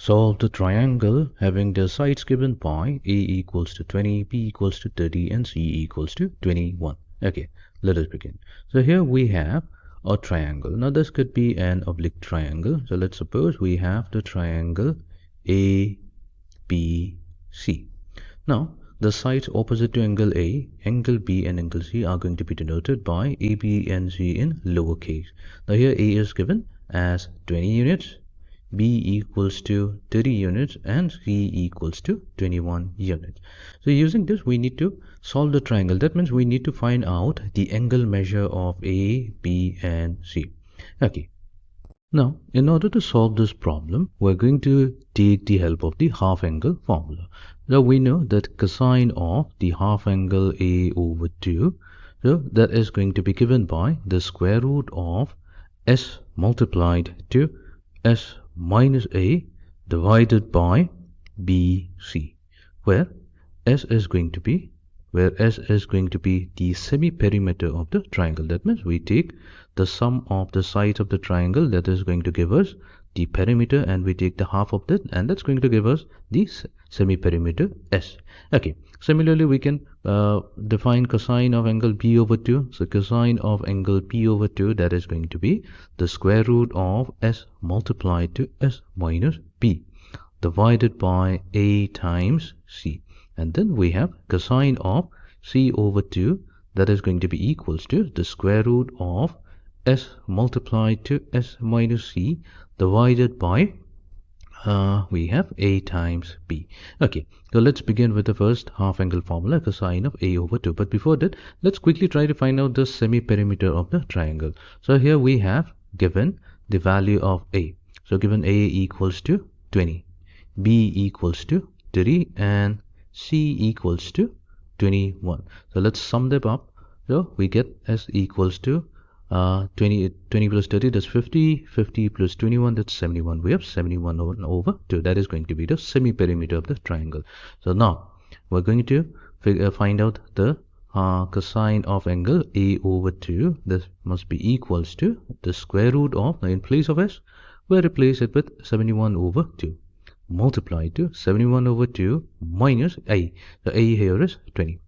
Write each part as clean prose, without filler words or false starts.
Solve the triangle having the sides given by A equals to 20, B equals to 30, and C equals to 21. Okay, let us begin. So here we have a triangle. Now this could be an oblique triangle. So let's suppose we have the triangle A, B, C. Now the sides opposite to angle A, angle B, and angle C are going to be denoted by A, B, and C in lowercase. Now here A is given as 20 units, B equals to 30 units, and C equals to 21 units. So using this, we need to solve the triangle. That means we need to find out the angle measure of A, B, and C. Okay. Now, in order to solve this problem, we're going to take the help of the half angle formula. Now we know that cosine of the half angle A over 2, so that is going to be given by the square root of S multiplied to S minus A divided by BC, where S is going to be the semi-perimeter of the triangle. That means we take the sum of the sides of the triangle, that is going to give us the perimeter, and we take the half of that, and that's going to give us the semi-perimeter S. Okay, similarly we can define cosine of angle B over 2. So cosine of angle B over 2, that is going to be the square root of S multiplied to S minus B divided by A times C. And then we have cosine of C over 2, that is going to be equals to the square root of S multiplied to S minus C divided by we have A times B. Okay, so let's begin with the first half angle formula, cosine of A over 2. But before that, let's quickly try to find out the semi-perimeter of the triangle. So here we have given the value of A. So given A equals to 20, B equals to 30, and C equals to 21. So let's sum them up. So we get S equals to 20 plus 30, that's 50, 50 plus 21, that's 71. We have 71 over 2. That is going to be the semi-perimeter of the triangle. So now we're going to find out the cosine of angle A over 2. This must be equals to the square root of, in place of S, we'll replace it with 71 over 2 multiplied to 71 over 2 minus A. The A here is 20.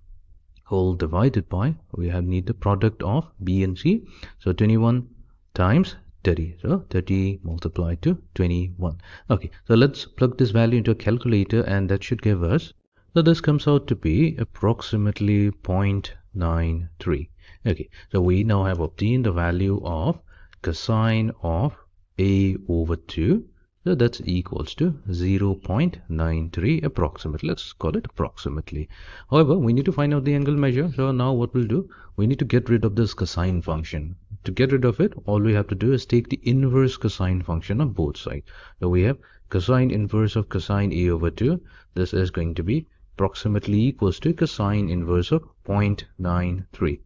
Whole divided by, we need the product of B and C. So 21 times 30. So 30 multiplied to 21. Okay, so let's plug this value into a calculator, and that should give us, so this comes out to be approximately 0.93. Okay, so we now have obtained the value of cosine of A over 2. So that's equals to 0.93 approximately. Let's call it approximately. However, we need to find out the angle measure. So now what we'll do, we need to get rid of this cosine function. To get rid of it, all we have to do is take the inverse cosine function on both sides. So we have cosine inverse of cosine A over 2. This is going to be approximately equals to cosine inverse of 0.93.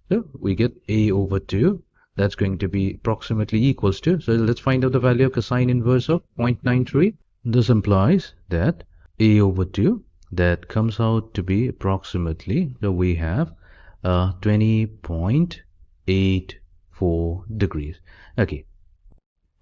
So we get A over 2. That's going to be approximately equals to, so let's find out the value of cosine inverse of 0.93. This implies that A over 2, that comes out to be approximately, so we have 20.84 degrees. Okay,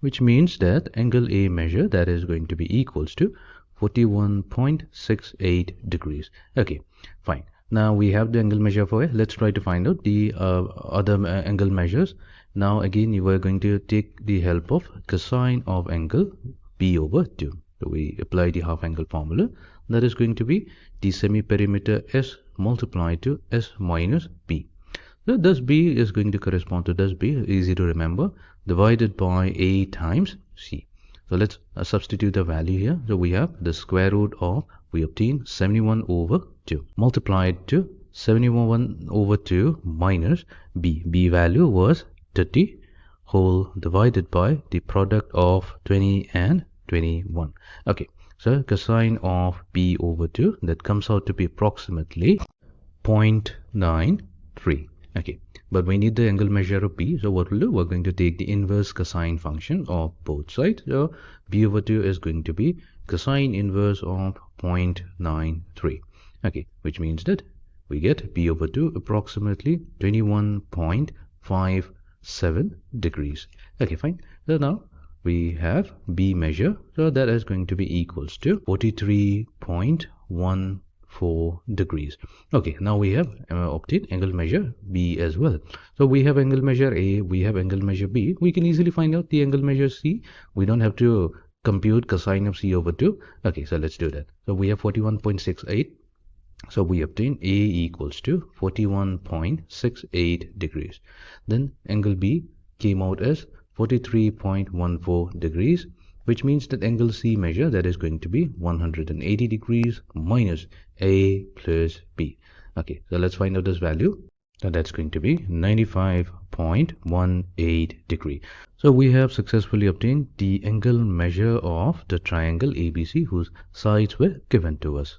which means that angle A measure, that is going to be equals to 41.68 degrees. Okay, fine. Now we have the angle measure for it. Let's try to find out the other angle measures. Now again, you are going to take the help of cosine of angle B over 2. So we apply the half angle formula. That is going to be the semi-perimeter S multiplied to S minus B. So this B is going to correspond to this B, easy to remember, divided by A times C. So let's substitute the value here. So we have the square root of, we obtain 71 over 2 multiplied to 71 over 2 minus B. B value was 30, whole divided by the product of 20 and 21. Okay, so cosine of B over 2, that comes out to be approximately 0.93. Okay, but we need the angle measure of B. So what we'll do, we're going to take the inverse cosine function of both sides. So B over 2 is going to be cosine inverse of 0.93. Okay, which means that we get B over 2 approximately 21.57 degrees. Okay, fine. So now we have B measure. So that is going to be equals to 43.14 degrees. Okay, now we have obtained angle measure B as well. So we have angle measure A, we have angle measure B. We can easily find out the angle measure C. We don't have to compute cosine of C over 2. Okay, so let's do that. So we have 41.68. So we obtain A equals to 41.68 degrees. Then angle B came out as 43.14 degrees, which means that angle C measure, that is going to be 180 degrees minus A plus B. Okay, so let's find out this value. So that's going to be 95.18 degree. So we have successfully obtained the angle measure of the triangle ABC whose sides were given to us.